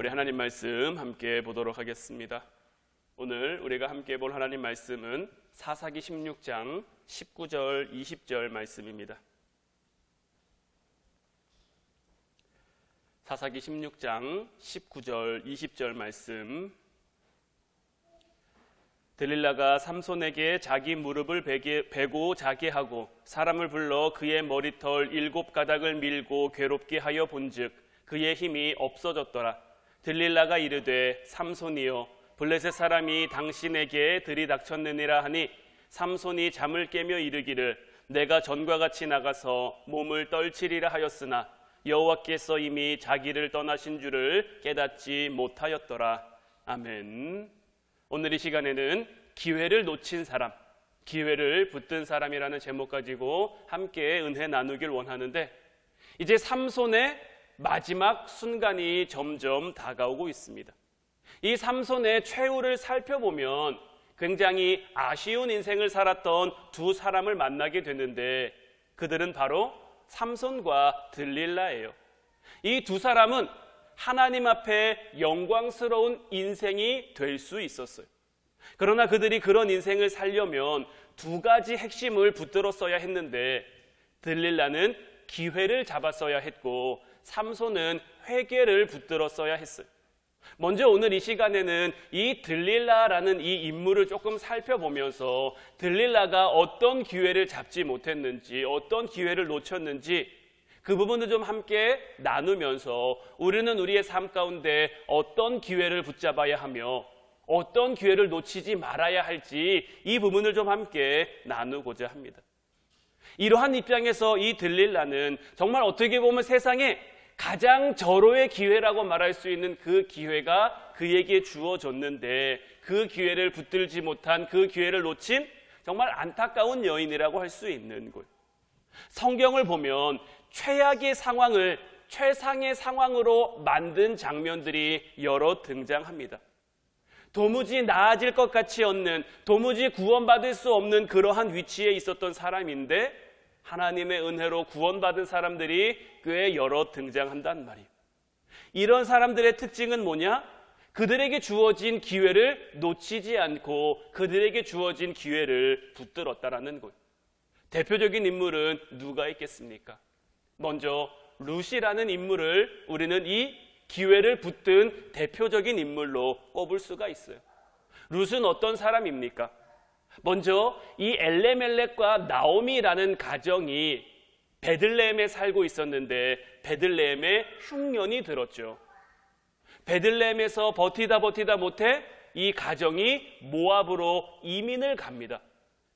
우리 하나님 말씀 함께 보도록 하겠습니다. 오늘 우리가 함께 볼 하나님 말씀은 사사기 16장 19절 20절 말씀입니다. 사사기 16장 19절 20절 말씀. 들릴라가 삼손에게 자기 무릎을 베고 자게 하고 사람을 불러 그의 머리털 7가닥을 밀고 괴롭게 하여 본즉 그의 힘이 없어졌더라. 들릴라가 이르되 삼손이여 블레셋 사람이 당신에게 들이닥쳤느니라 하니 삼손이 잠을 깨며 이르기를 내가 전과 같이 나가서 몸을 떨치리라 하였으나 여호와께서 이미 자기를 떠나신 줄을 깨닫지 못하였더라. 아멘. 오늘 이 시간에는 기회를 놓친 사람, 기회를 붙든 사람이라는 제목 가지고 함께 은혜 나누길 원하는데, 이제 삼손의 마지막 순간이 점점 다가오고 있습니다. 이 삼손의 최후를 살펴보면 굉장히 아쉬운 인생을 살았던 두 사람을 만나게 되는데, 그들은 바로 삼손과 들릴라예요. 이 두 사람은 하나님 앞에 영광스러운 인생이 될 수 있었어요. 그러나 그들이 그런 인생을 살려면 두 가지 핵심을 붙들었어야 했는데, 들릴라는 기회를 잡았어야 했고 삼손은 회개를 붙들었어야 했어요. 먼저 오늘 이 시간에는 이 들릴라라는 이 인물을 조금 살펴보면서 들릴라가 어떤 기회를 잡지 못했는지, 어떤 기회를 놓쳤는지 그 부분을 좀 함께 나누면서 우리는 우리의 삶 가운데 어떤 기회를 붙잡아야 하며 어떤 기회를 놓치지 말아야 할지 이 부분을 좀 함께 나누고자 합니다. 이러한 입장에서 이 들릴라는 정말 어떻게 보면 세상에 가장 절호의 기회라고 말할 수 있는 그 기회가 그에게 주어졌는데, 그 기회를 붙들지 못한, 그 기회를 놓친 정말 안타까운 여인이라고 할 수 있는 거예요. 성경을 보면 최악의 상황을 최상의 상황으로 만든 장면들이 여러 등장합니다. 도무지 나아질 것 같이 없는, 도무지 구원받을 수 없는 그러한 위치에 있었던 사람인데 하나님의 은혜로 구원받은 사람들이 꽤 여러 등장한단 말이에요. 이런 사람들의 특징은 뭐냐? 그들에게 주어진 기회를 놓치지 않고 그들에게 주어진 기회를 붙들었다라는 거예요. 대표적인 인물은 누가 있겠습니까? 먼저 룻이라는 인물을 우리는 이 기회를 붙든 대표적인 인물로 꼽을 수가 있어요. 룻은 어떤 사람입니까? 먼저 이 엘레멜렉과 나오미라는 가정이 베들레헴에 살고 있었는데 베들레헴에 흉년이 들었죠. 베들레헴에서 버티다 못해 이 가정이 모압으로 이민을 갑니다.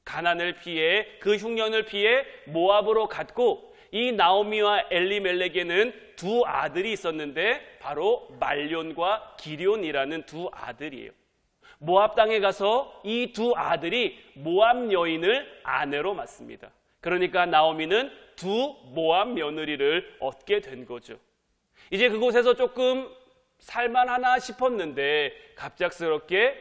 가난을 피해, 그 흉년을 피해 모압으로 갔고, 이 나오미와 엘리멜렉에는 두 아들이 있었는데 바로 말론과 기럧이라는 두 아들이에요. 모압 땅에 가서 이 두 아들이 모압 여인을 아내로 맞습니다. 그러니까 나오미는 두 모압 며느리를 얻게 된 거죠. 이제 그곳에서 조금 살만하나 싶었는데 갑작스럽게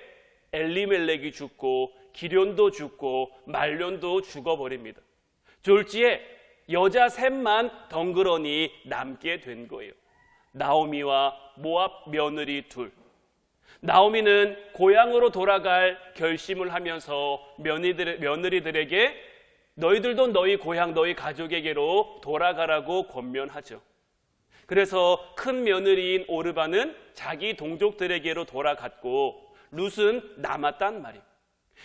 엘리멜렉이 죽고 기럧도 죽고 말론도 죽어버립니다. 졸지에 여자 셋만 덩그러니 남게 된 거예요. 나오미와 모압 며느리 둘. 나오미는 고향으로 돌아갈 결심을 하면서 며느리들에게 너희들도 너희 고향, 너희 가족에게로 돌아가라고 권면하죠. 그래서 큰 며느리인 오르바는 자기 동족들에게로 돌아갔고 룻은 남았단 말이에요.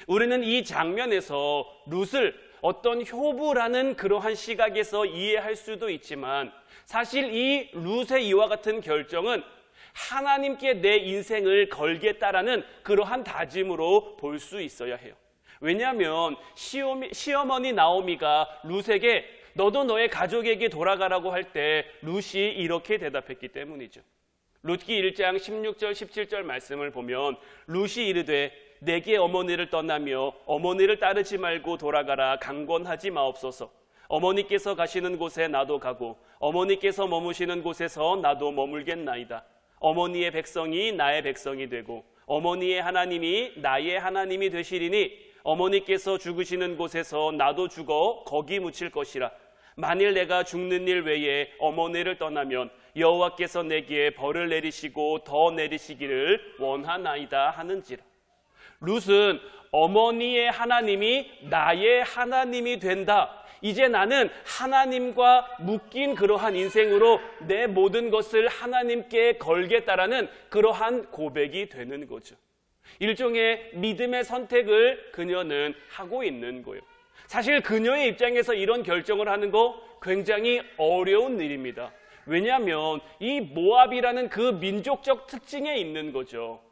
우리는 이 장면에서 룻을 어떤 효부라는 그러한 시각에서 이해할 수도 있지만, 사실 이 룻의 이와 같은 결정은 하나님께 내 인생을 걸겠다라는 그러한 다짐으로 볼 수 있어야 해요. 왜냐하면 시어머니 나오미가 룻에게 너도 너의 가족에게 돌아가라고 할 때 룻이 이렇게 대답했기 때문이죠. 룻기 1장 16절 17절 말씀을 보면 룻이 이르되 내게 어머니를 떠나며 어머니를 따르지 말고 돌아가라 강권하지 마옵소서. 어머니께서 가시는 곳에 나도 가고 어머니께서 머무시는 곳에서 나도 머물겠나이다. 어머니의 백성이 나의 백성이 되고 어머니의 하나님이 나의 하나님이 되시리니 어머니께서 죽으시는 곳에서 나도 죽어 거기 묻힐 것이라. 만일 내가 죽는 일 외에 어머니를 떠나면 여호와께서 내게 벌을 내리시고 더 내리시기를 원하나이다 하는지라. 룻은 어머니의 하나님이 나의 하나님이 된다. 이제 나는 하나님과 묶인 그러한 인생으로 내 모든 것을 하나님께 걸겠다라는 그러한 고백이 되는 거죠. 일종의 믿음의 선택을 그녀는 하고 있는 거예요. 사실 그녀의 입장에서 이런 결정을 하는 거 굉장히 어려운 일입니다. 왜냐하면 이 모압이라는 그 민족적 특징에 있는 거죠.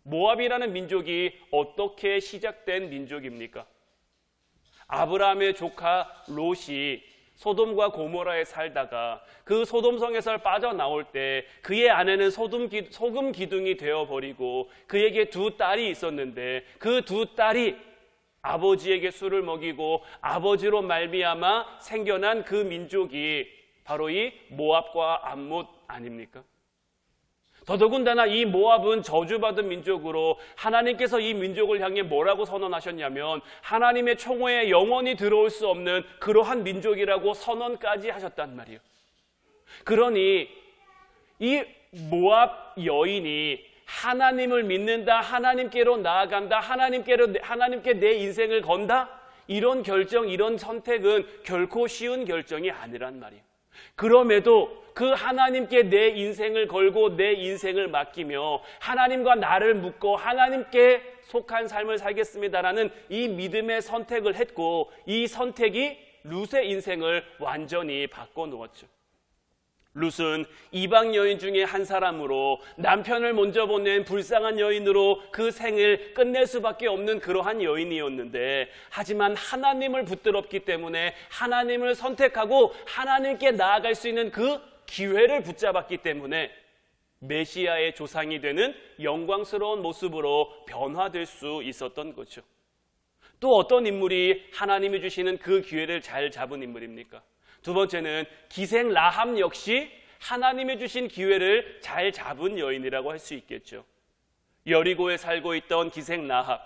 모압이라는 민족이 어떻게 시작된 민족입니까? 아브라함의 조카 롯이 소돔과 고모라에 살다가 그 소돔성에서 빠져나올 때 그의 아내는 소금 기둥이 되어버리고 그에게 두 딸이 있었는데 그 두 딸이 아버지에게 술을 먹이고 아버지로 말미암아 생겨난 그 민족이 바로 이 모압과 암못 아닙니까? 더더군다나 이 모압은 저주받은 민족으로 하나님께서 이 민족을 향해 뭐라고 선언하셨냐면 하나님의 총호에 영원히 들어올 수 없는 그러한 민족이라고 선언까지 하셨단 말이에요. 그러니 이 모압 여인이 하나님을 믿는다, 하나님께로 나아간다, 하나님께 내 인생을 건다, 이런 결정, 이런 선택은 결코 쉬운 결정이 아니란 말이에요. 그럼에도 그 하나님께 내 인생을 걸고 내 인생을 맡기며 하나님과 나를 묶고 하나님께 속한 삶을 살겠습니다라는 이 믿음의 선택을 했고, 이 선택이 룻의 인생을 완전히 바꿔놓았죠. 룻은 이방 여인 중에 한 사람으로 남편을 먼저 보낸 불쌍한 여인으로 그 생을 끝낼 수밖에 없는 그러한 여인이었는데, 하지만 하나님을 붙들었기 때문에 하나님을 선택하고 하나님께 나아갈 수 있는 그 기회를 붙잡았기 때문에 메시아의 조상이 되는 영광스러운 모습으로 변화될 수 있었던 거죠. 또 어떤 인물이 하나님이 주시는 그 기회를 잘 잡은 인물입니까? 두 번째는 기생 라합 역시 하나님이 주신 기회를 잘 잡은 여인이라고 할 수 있겠죠. 여리고에 살고 있던 기생 라합,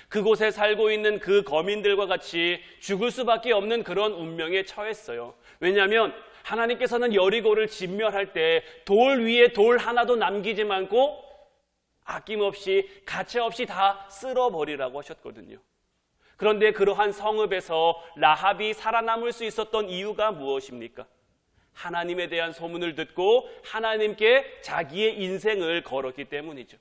그곳에 살고 있는 그 거민들과 같이 죽을 수밖에 없는 그런 운명에 처했어요. 왜냐하면 하나님께서는 여리고를 진멸할 때 돌 위에 돌 하나도 남기지 않고 아낌없이 가차없이 다 쓸어버리라고 하셨거든요. 그런데 그러한 성읍에서 라합이 살아남을 수 있었던 이유가 무엇입니까? 하나님에 대한 소문을 듣고 하나님께 자기의 인생을 걸었기 때문이죠.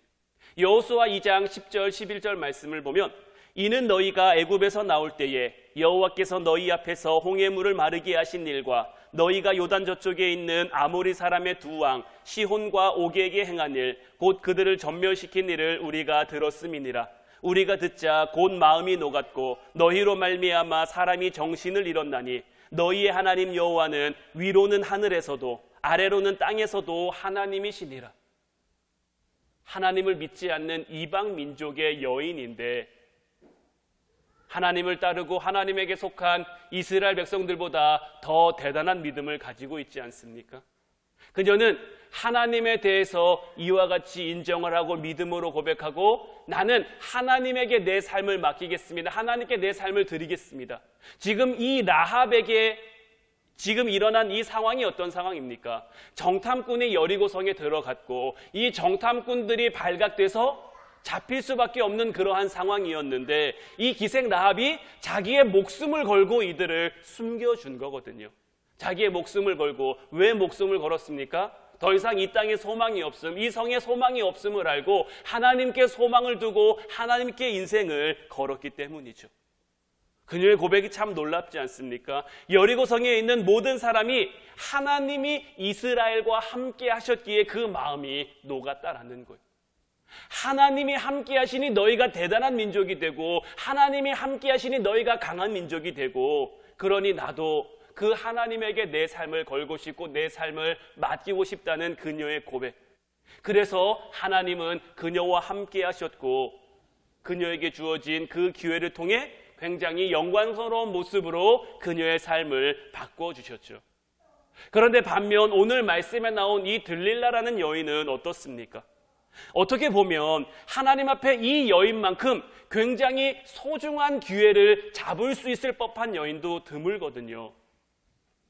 여호수아 2장 10절 11절 말씀을 보면, 이는 너희가 애굽에서 나올 때에 여호와께서 너희 앞에서 홍해물을 마르게 하신 일과 너희가 요단 저쪽에 있는 아모리 사람의 두 왕 시혼과 옥에게 행한 일, 곧 그들을 전멸시킨 일을 우리가 들었음이니라. 우리가 듣자 곧 마음이 녹았고 너희로 말미암아 사람이 정신을 잃었나니 너희의 하나님 여호와는 위로는 하늘에서도 아래로는 땅에서도 하나님이시니라. 하나님을 믿지 않는 이방 민족의 여인인데 하나님을 따르고 하나님에게 속한 이스라엘 백성들보다 더 대단한 믿음을 가지고 있지 않습니까? 그녀는 하나님에 대해서 이와 같이 인정을 하고 믿음으로 고백하고, 나는 하나님에게 내 삶을 맡기겠습니다. 하나님께 내 삶을 드리겠습니다. 지금 이 라합에게 지금 일어난 이 상황이 어떤 상황입니까? 정탐꾼이 여리고성에 들어갔고 이 정탐꾼들이 발각돼서 잡힐 수밖에 없는 그러한 상황이었는데, 이 기생 라합이 자기의 목숨을 걸고 이들을 숨겨준 거거든요. 자기의 목숨을 걸고. 왜 목숨을 걸었습니까? 더 이상 이 땅에 소망이 없음, 이 성에 소망이 없음을 알고 하나님께 소망을 두고 하나님께 인생을 걸었기 때문이죠. 그녀의 고백이 참 놀랍지 않습니까? 여리고성에 있는 모든 사람이 하나님이 이스라엘과 함께 하셨기에 그 마음이 녹았다라는 거예요. 하나님이 함께 하시니 너희가 대단한 민족이 되고 하나님이 함께 하시니 너희가 강한 민족이 되고, 그러니 나도 그 하나님에게 내 삶을 걸고 싶고 내 삶을 맡기고 싶다는 그녀의 고백. 그래서 하나님은 그녀와 함께 하셨고 그녀에게 주어진 그 기회를 통해 굉장히 영광스러운 모습으로 그녀의 삶을 바꿔주셨죠. 그런데 반면 오늘 말씀에 나온 이 들릴라라는 여인은 어떻습니까? 어떻게 보면 하나님 앞에 이 여인만큼 굉장히 소중한 기회를 잡을 수 있을 법한 여인도 드물거든요.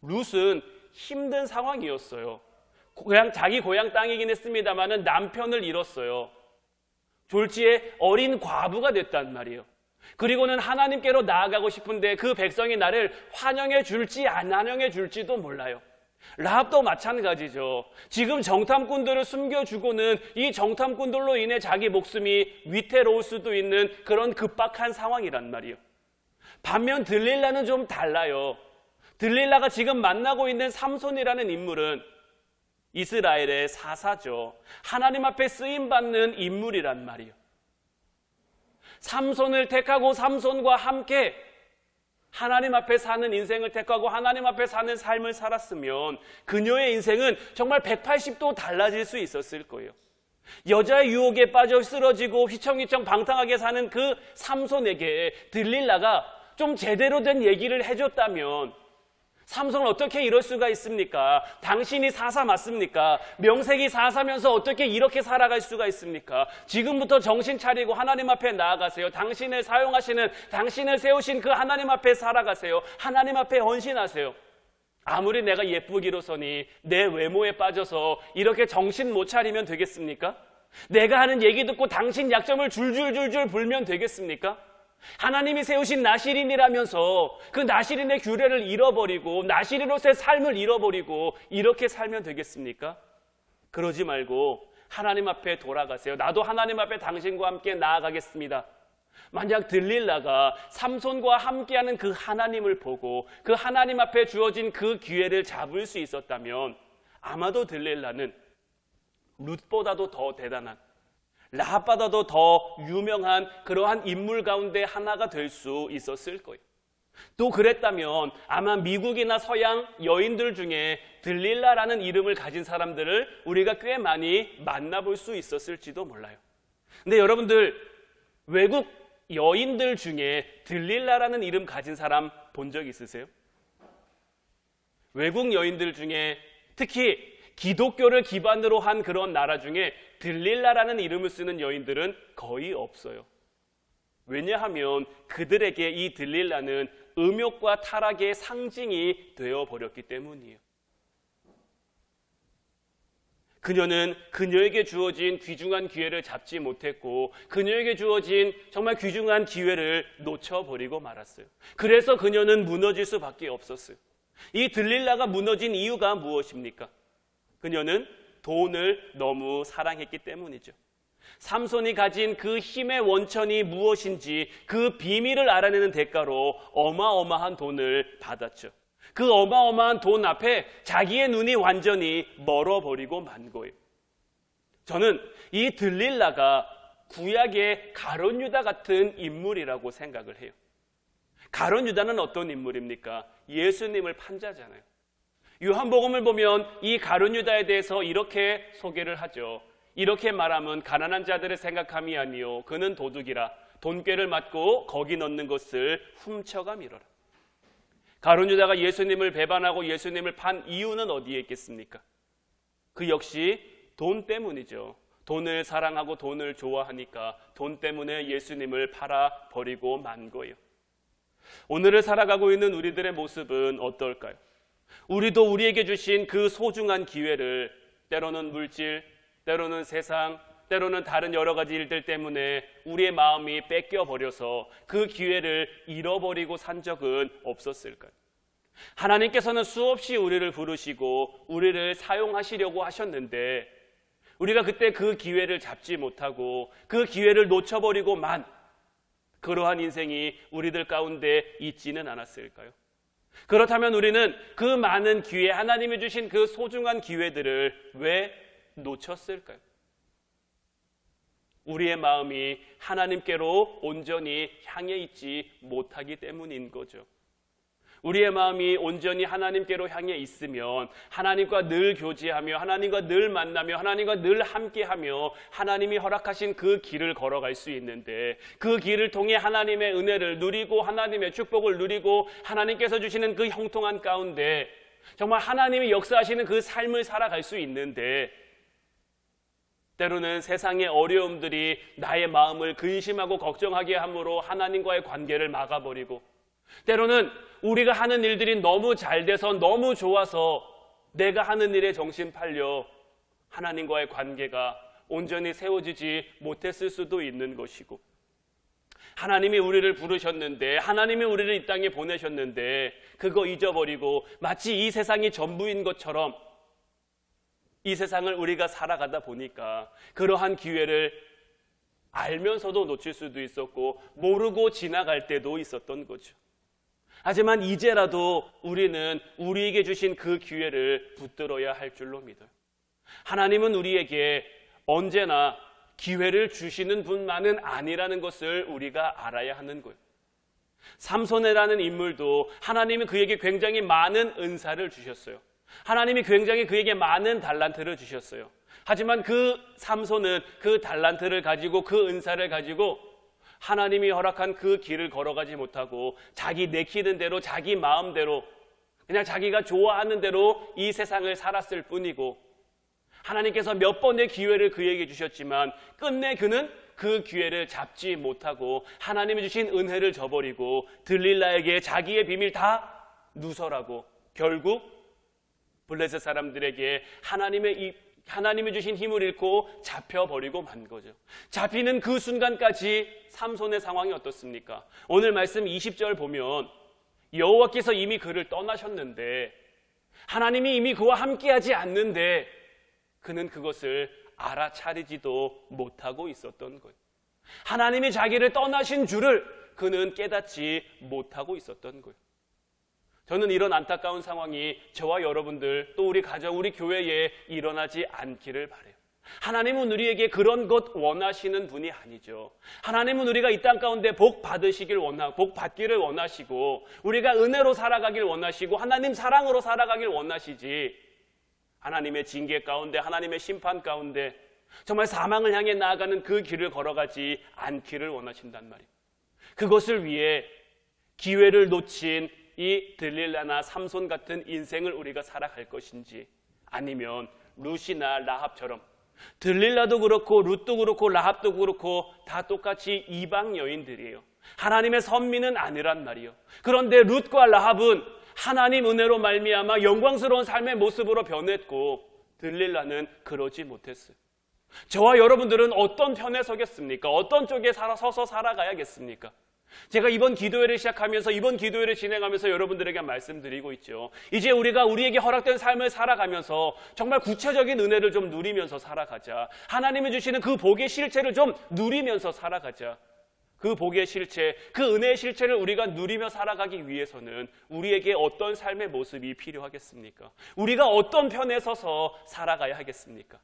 룻은 힘든 상황이었어요. 자기 고향 땅이긴 했습니다마는 남편을 잃었어요. 졸지에 어린 과부가 됐단 말이에요. 그리고는 하나님께로 나아가고 싶은데 그 백성이 나를 환영해 줄지 안 환영해 줄지도 몰라요. 라합도 마찬가지죠. 지금 정탐꾼들을 숨겨주고는 이 정탐꾼들로 인해 자기 목숨이 위태로울 수도 있는 그런 급박한 상황이란 말이에요. 반면 들릴라는 좀 달라요. 들릴라가 지금 만나고 있는 삼손이라는 인물은 이스라엘의 사사죠. 하나님 앞에 쓰임받는 인물이란 말이에요. 삼손을 택하고 삼손과 함께 하나님 앞에 사는 인생을 택하고 하나님 앞에 사는 삶을 살았으면 그녀의 인생은 정말 180도 달라질 수 있었을 거예요. 여자의 유혹에 빠져 쓰러지고 휘청휘청 방탕하게 사는 그 삼손에게 들릴라가 좀 제대로 된 얘기를 해줬다면 삼손은 어떻게 이럴 수가 있습니까? 당신이 사사 맞습니까? 명색이 사사면서 어떻게 이렇게 살아갈 수가 있습니까? 지금부터 정신 차리고 하나님 앞에 나아가세요. 당신을 사용하시는, 당신을 세우신 그 하나님 앞에 살아가세요. 하나님 앞에 헌신하세요. 아무리 내가 예쁘기로서니 내 외모에 빠져서 이렇게 정신 못 차리면 되겠습니까? 내가 하는 얘기 듣고 당신 약점을 줄줄줄줄 불면 되겠습니까? 하나님이 세우신 나시린이라면서 그 나시린의 규례를 잃어버리고 나시린으로서의 삶을 잃어버리고 이렇게 살면 되겠습니까? 그러지 말고 하나님 앞에 돌아가세요. 나도 하나님 앞에 당신과 함께 나아가겠습니다. 만약 들릴라가 삼손과 함께하는 그 하나님을 보고 그 하나님 앞에 주어진 그 기회를 잡을 수 있었다면 아마도 들릴라는 룻보다도 더 대단한, 라합보다도 더 유명한 그러한 인물 가운데 하나가 될 수 있었을 거예요. 또 그랬다면 아마 미국이나 서양 여인들 중에 들릴라라는 이름을 가진 사람들을 우리가 꽤 많이 만나볼 수 있었을지도 몰라요. 근데 여러분들, 외국 여인들 중에 들릴라라는 이름 가진 사람 본 적 있으세요? 외국 여인들 중에 특히 기독교를 기반으로 한 그런 나라 중에 들릴라라는 이름을 쓰는 여인들은 거의 없어요. 왜냐하면 그들에게 이 들릴라는 음욕과 타락의 상징이 되어버렸기 때문이에요. 그녀는 그녀에게 주어진 귀중한 기회를 잡지 못했고 그녀에게 주어진 정말 귀중한 기회를 놓쳐버리고 말았어요. 그래서 그녀는 무너질 수밖에 없었어요. 이 들릴라가 무너진 이유가 무엇입니까? 그녀는 돈을 너무 사랑했기 때문이죠. 삼손이 가진 그 힘의 원천이 무엇인지 그 비밀을 알아내는 대가로 어마어마한 돈을 받았죠. 그 어마어마한 돈 앞에 자기의 눈이 완전히 멀어버리고 만 거예요. 저는 이 들릴라가 구약의 가룟 유다 같은 인물이라고 생각을 해요. 가룟 유다는 어떤 인물입니까? 예수님을 판자잖아요. 요한복음을 보면 이 가룟 유다에 대해서 이렇게 소개를 하죠. 이렇게 말하면 가난한 자들을 생각함이 아니요 그는 도둑이라 돈꾀를 맞고 거기 넣는 것을 훔쳐가 밀어라. 가룟 유다가 예수님을 배반하고 예수님을 판 이유는 어디에 있겠습니까? 그 역시 돈 때문이죠. 돈을 사랑하고 돈을 좋아하니까 돈 때문에 예수님을 팔아버리고 만 거예요. 오늘을 살아가고 있는 우리들의 모습은 어떨까요? 우리도 우리에게 주신 그 소중한 기회를 때로는 물질, 때로는 세상, 때로는 다른 여러 가지 일들 때문에 우리의 마음이 뺏겨버려서 그 기회를 잃어버리고 산 적은 없었을까요? 하나님께서는 수없이 우리를 부르시고 우리를 사용하시려고 하셨는데 우리가 그때 그 기회를 잡지 못하고 그 기회를 놓쳐버리고만 그러한 인생이 우리들 가운데 있지는 않았을까요? 그렇다면 우리는 그 많은 기회, 하나님이 주신 그 소중한 기회들을 왜 놓쳤을까요? 우리의 마음이 하나님께로 온전히 향해 있지 못하기 때문인 거죠. 우리의 마음이 온전히 하나님께로 향해 있으면 하나님과 늘 교제하며 하나님과 늘 만나며 하나님과 늘 함께하며 하나님이 허락하신 그 길을 걸어갈 수 있는데 그 길을 통해 하나님의 은혜를 누리고 하나님의 축복을 누리고 하나님께서 주시는 그 형통한 가운데 정말 하나님이 역사하시는 그 삶을 살아갈 수 있는데 때로는 세상의 어려움들이 나의 마음을 근심하고 걱정하게 함으로 하나님과의 관계를 막아버리고 때로는 우리가 하는 일들이 너무 잘 돼서 너무 좋아서 내가 하는 일에 정신 팔려 하나님과의 관계가 온전히 세워지지 못했을 수도 있는 것이고, 하나님이 우리를 부르셨는데, 하나님이 우리를 이 땅에 보내셨는데 그거 잊어버리고 마치 이 세상이 전부인 것처럼 이 세상을 우리가 살아가다 보니까 그러한 기회를 알면서도 놓칠 수도 있었고 모르고 지나갈 때도 있었던 거죠. 하지만 이제라도 우리는 우리에게 주신 그 기회를 붙들어야 할 줄로 믿어요. 하나님은 우리에게 언제나 기회를 주시는 분만은 아니라는 것을 우리가 알아야 하는 거예요. 삼손이라는 인물도 하나님이 그에게 굉장히 많은 은사를 주셨어요. 하나님이 굉장히 그에게 많은 달란트를 주셨어요. 하지만 그 삼손은 그 달란트를 가지고, 그 은사를 가지고 하나님이 허락한 그 길을 걸어가지 못하고 자기 내키는 대로, 자기 마음대로, 그냥 자기가 좋아하는 대로 이 세상을 살았을 뿐이고, 하나님께서 몇 번의 기회를 그에게 주셨지만 끝내 그는 그 기회를 잡지 못하고 하나님이 주신 은혜를 저버리고 들릴라에게 자기의 비밀 다 누설하고 결국 블레셋 사람들에게 하나님이 주신 힘을 잃고 잡혀버리고 만 거죠. 잡히는 그 순간까지 삼손의 상황이 어떻습니까? 오늘 말씀 20절 보면 여호와께서 이미 그를 떠나셨는데, 하나님이 이미 그와 함께하지 않는데 그는 그것을 알아차리지도 못하고 있었던 거예요. 하나님이 자기를 떠나신 줄을 그는 깨닫지 못하고 있었던 거예요. 저는 이런 안타까운 상황이 저와 여러분들, 또 우리 가정, 우리 교회에 일어나지 않기를 바라요. 하나님은 우리에게 그런 것 원하시는 분이 아니죠. 하나님은 우리가 이 땅 가운데 복 받으시길 원하고, 복 받기를 원하시고, 우리가 은혜로 살아가길 원하시고, 하나님 사랑으로 살아가길 원하시지, 하나님의 징계 가운데, 하나님의 심판 가운데 정말 사망을 향해 나아가는 그 길을 걸어가지 않기를 원하신단 말이에요. 그것을 위해 기회를 놓친 이 들릴라나 삼손 같은 인생을 우리가 살아갈 것인지, 아니면 룻이나 라합처럼, 들릴라도 그렇고 룻도 그렇고 라합도 그렇고 다 똑같이 이방 여인들이에요. 하나님의 선민은 아니란 말이에요. 그런데 룻과 라합은 하나님 은혜로 말미암아 영광스러운 삶의 모습으로 변했고 들릴라는 그러지 못했어요. 저와 여러분들은 어떤 편에 서겠습니까? 어떤 쪽에 서서 살아가야겠습니까? 제가 이번 기도회를 시작하면서, 이번 기도회를 진행하면서 여러분들에게 말씀드리고 있죠. 이제 우리가 우리에게 허락된 삶을 살아가면서 정말 구체적인 은혜를 좀 누리면서 살아가자. 하나님이 주시는 그 복의 실체를 좀 누리면서 살아가자. 그 복의 실체, 그 은혜의 실체를 우리가 누리며 살아가기 위해서는 우리에게 어떤 삶의 모습이 필요하겠습니까? 우리가 어떤 편에 서서 살아가야 하겠습니까?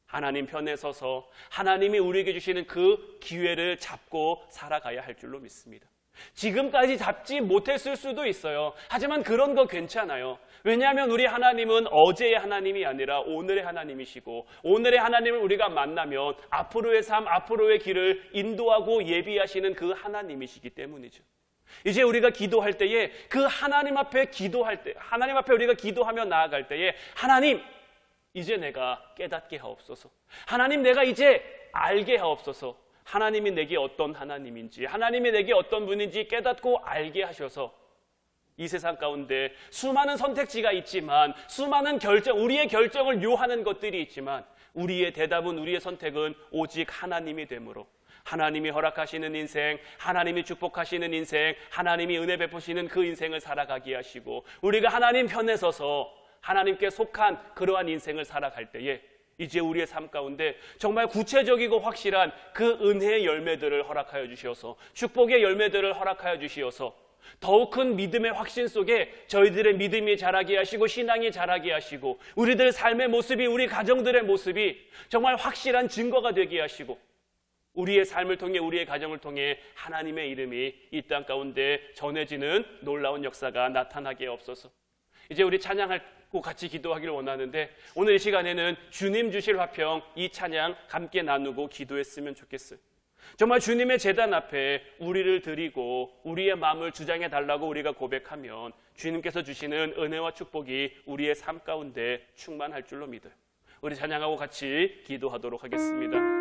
하나님 편에 서서 하나님이 우리에게 주시는 그 기회를 잡고 살아가야 할 줄로 믿습니다. 지금까지 잡지 못했을 수도 있어요. 하지만 그런 거 괜찮아요. 왜냐하면 우리 하나님은 어제의 하나님이 아니라 오늘의 하나님이시고, 오늘의 하나님을 우리가 만나면 앞으로의 삶, 앞으로의 길을 인도하고 예비하시는 그 하나님이시기 때문이죠. 이제 우리가 기도할 때에 그 하나님 앞에 기도할 때, 하나님 앞에 우리가 기도하며 나아갈 때에 하나님, 이제 내가 깨닫게 하옵소서. 하나님, 내가 이제 알게 하옵소서. 하나님이 내게 어떤 하나님인지, 하나님이 내게 어떤 분인지 깨닫고 알게 하셔서 이 세상 가운데 수많은 선택지가 있지만, 수많은 우리의 결정을 요하는 것들이 있지만 우리의 대답은, 우리의 선택은 오직 하나님이 되므로, 하나님이 허락하시는 인생, 하나님이 축복하시는 인생, 하나님이 은혜 베푸시는 그 인생을 살아가게 하시고, 우리가 하나님 편에 서서 하나님께 속한 그러한 인생을 살아갈 때에 이제 우리의 삶 가운데 정말 구체적이고 확실한 그 은혜의 열매들을 허락하여 주시어서, 축복의 열매들을 허락하여 주시어서 더욱 큰 믿음의 확신 속에 저희들의 믿음이 자라게 하시고, 신앙이 자라게 하시고, 우리들 삶의 모습이, 우리 가정들의 모습이 정말 확실한 증거가 되게 하시고, 우리의 삶을 통해, 우리의 가정을 통해 하나님의 이름이 이 땅 가운데 전해지는 놀라운 역사가 나타나게 없어서, 이제 우리 찬양하고 같이 기도하기를 원하는데, 오늘 이 시간에는 주님 주실 화평, 이 찬양 함께 나누고 기도했으면 좋겠어요. 정말 주님의 제단 앞에 우리를 드리고 우리의 마음을 주장해 달라고 우리가 고백하면 주님께서 주시는 은혜와 축복이 우리의 삶 가운데 충만할 줄로 믿어요. 우리 찬양하고 같이 기도하도록 하겠습니다.